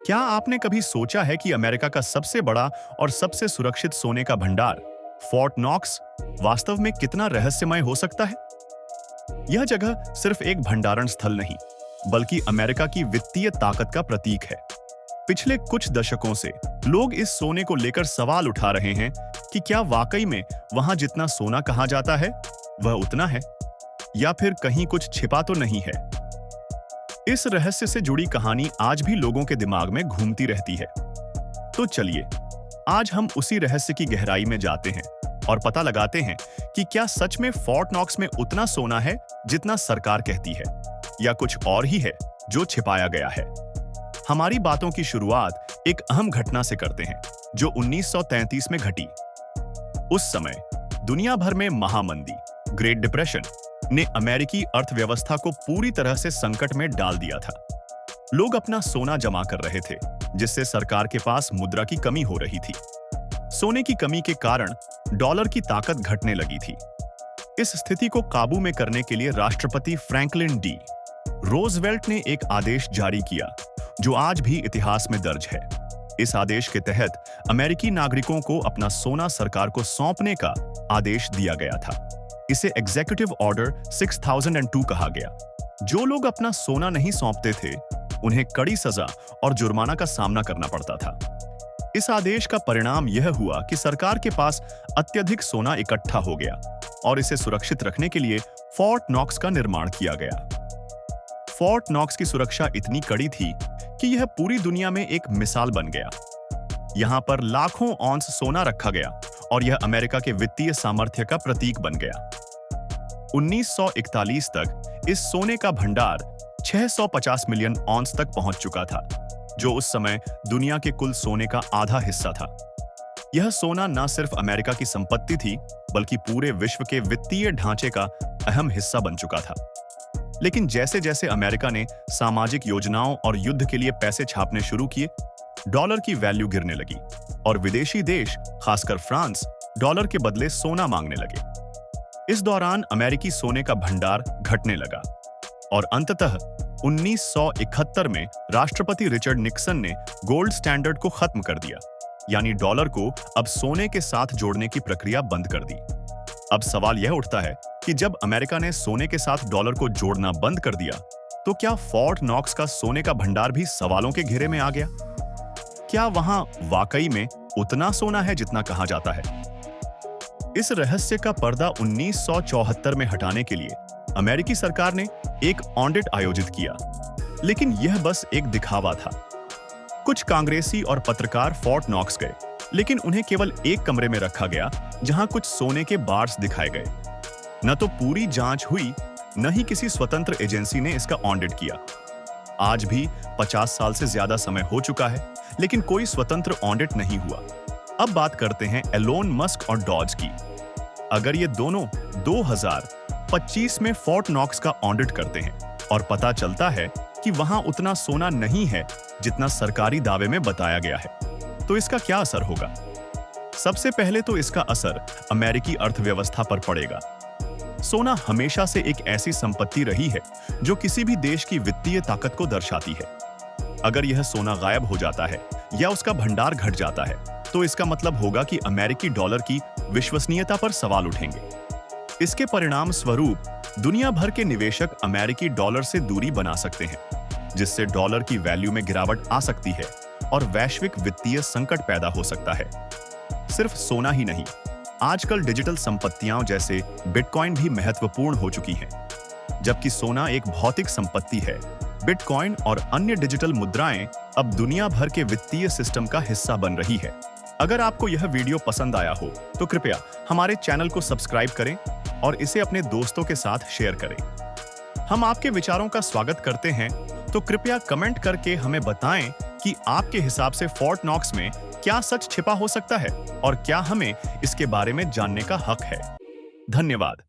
क्या आपने कभी सोचा है कि अमेरिका का सबसे बड़ा और सबसे सुरक्षित सोने का भंडार फोर्ट नॉक्स वास्तव में कितना रहस्यमय हो सकता है? यह जगह सिर्फ एक भंडारण स्थल नहीं, बल्कि अमेरिका की वित्तीय ताकत का प्रतीक है। पिछले कुछ दशकों से लोग इस सोने को लेकर सवाल उठा रहे हैं कि क्या वाकई में वहां जितना सोना कहा जाता है वह उतना है, या फिर कहीं कुछ छिपा तो नहीं है। इस रहस्य से जुड़ी कहानी आज भी लोगों के दिमाग में घूमती रहती है। तो चलिए, आज हम उसी रहस्य की गहराई में जाते हैं और पता लगाते हैं कि क्या सच में फोर्ट नॉक्स में उतना सोना है जितना सरकार कहती है, या कुछ और ही है जो छिपाया गया है। हमारी बातों की शुरुआत एक अहम घटना से करते हैं जो 1933 में घटी। उस समय दुनिया भर में महामंदी, ग्रेट डिप्रेशन ने अमेरिकी अर्थव्यवस्था को पूरी तरह से संकट में डाल दिया था। लोग अपना सोना जमा कर रहे थे, जिससे सरकार के पास मुद्रा की कमी हो रही थी। सोने की कमी के कारण डॉलर की ताकत घटने लगी थी। इस स्थिति को काबू में करने के लिए राष्ट्रपति फ्रैंकलिन डी रोजवेल्ट ने एक आदेश जारी किया जो आज भी इतिहास में दर्ज है। इस आदेश के तहत अमेरिकी नागरिकों को अपना सोना सरकार को सौंपने का आदेश दिया गया था। इसे एग्जीक्यूटिव ऑर्डर 6002 कहा गया। जो लोग अपना सोना नहीं सौंपते थे, उन्हें कड़ी सजा और जुर्माना का सामना करना पड़ता था। इस आदेश का परिणाम यह हुआ कि सरकार के पास अत्यधिक सोना इकट्ठा हो गया और इसे सुरक्षित रखने के लिए फोर्ट नॉक्स का निर्माण किया गया। फोर्ट नॉक्स की सुरक्षा इतनी कड़ी थी कि यह पूरी दुनिया में एक मिसाल बन गया। यहां पर लाखों औंस सोना रखा गया और यह अमेरिका के वित्तीय सामर्थ्य का प्रतीक बन गया। 1941 तक इस सोने का भंडार 650 मिलियन औंस तक पहुंच चुका था, जो उस समय दुनिया के कुल सोने का आधा हिस्सा था। यह सोना न सिर्फ अमेरिका की संपत्ति थी, बल्कि पूरे विश्व के वित्तीय ढांचे का अहम हिस्सा बन चुका था। लेकिन जैसे जैसे अमेरिका ने सामाजिक योजनाओं और युद्ध के लिए पैसे छापने शुरू किए, डॉलर की वैल्यू गिरने लगी और विदेशी देश, खासकर फ्रांस, डॉलर के बदले सोना मांगने लगे। इस दौरान अमेरिकी सोने का भंडार घटने लगा और अंततः 1971 में राष्ट्रपति रिचर्ड निक्सन ने गोल्ड स्टैंडर्ड को खत्म कर दिया, यानी डॉलर को अब सोने के साथ जोड़ने की प्रक्रिया बंद कर दी। अब सवाल यह उठता है कि जब अमेरिका ने सोने के साथ डॉलर को जोड़ना बंद कर दिया, तो क्या फोर्ट नॉक्स का सोने का भंडार भी सवालों के घेरे में आ गया? क्या वहां वाकई में उतना सोना है जितना कहा जाता है? इस रहस्य का पर्दा 1974 में हटाने के लिए अमेरिकी सरकार ने एक ऑडिट आयोजित किया, लेकिन यह बस एक दिखावा था। कुछ कांग्रेसी और पत्रकार फोर्ट नॉक्स गए, लेकिन उन्हें केवल एक कमरे में रखा गया जहां कुछ सोने के बार्स दिखाए गए। न तो पूरी जांच हुई, न ही किसी स्वतंत्र एजेंसी ने इसका ऑडिट किया। आज भी 50 साल से ज्यादा समय हो चुका है, लेकिन कोई स्वतंत्र ऑडिट नहीं हुआ। अब बात करते हैं एलोन मस्क और डॉज की। अगर ये दोनों 2025 में फोर्ट नॉक्स का ऑडिट करते हैं और पता चलता है कि वहां उतना सोना नहीं है जितना सरकारी दावे में बताया गया है, तो इसका क्या असर होगा? सबसे पहले तो इसका असर अमेरिकी अर्थव्यवस्था पर पड़ेगा। सोना हमेशा से एक ऐसी संपत्ति रही है जो किसी भी देश की वित्तीय ताकत को दर्शाती है। अगर यह सोना गायब हो जाता है या उसका भंडार घट जाता है, तो इसका मतलब होगा कि अमेरिकी डॉलर की विश्वसनीयता पर सवाल उठेंगे। इसके परिणाम स्वरूप दुनिया भर के निवेशक अमेरिकी डॉलर से दूरी बना सकते हैं, जिससे डॉलर की वैल्यू में गिरावट आ सकती है और वैश्विक वित्तीय संकट पैदा हो सकता है। सिर्फ सोना ही नहीं, आजकल डिजिटल संपत्तियां जैसे बिटकॉइन भी महत्वपूर्ण हो चुकी हैं। जबकि सोना एक भौतिक संपत्ति है, बिटकॉइन और अन्य डिजिटल मुद्राएं अब दुनिया भर के वित्तीय सिस्टम का हिस्सा बन रही है। अगर आपको यह वीडियो पसंद आया हो तो कृपया हमारे चैनल को सब्सक्राइब करें और इसे अपने दोस्तों के साथ शेयर करें। हम आपके विचारों का स्वागत करते हैं, तो कृपया कमेंट करके हमें बताएं कि आपके हिसाब से फोर्ट नॉक्स में क्या सच छिपा हो सकता है और क्या हमें इसके बारे में जानने का हक है। धन्यवाद।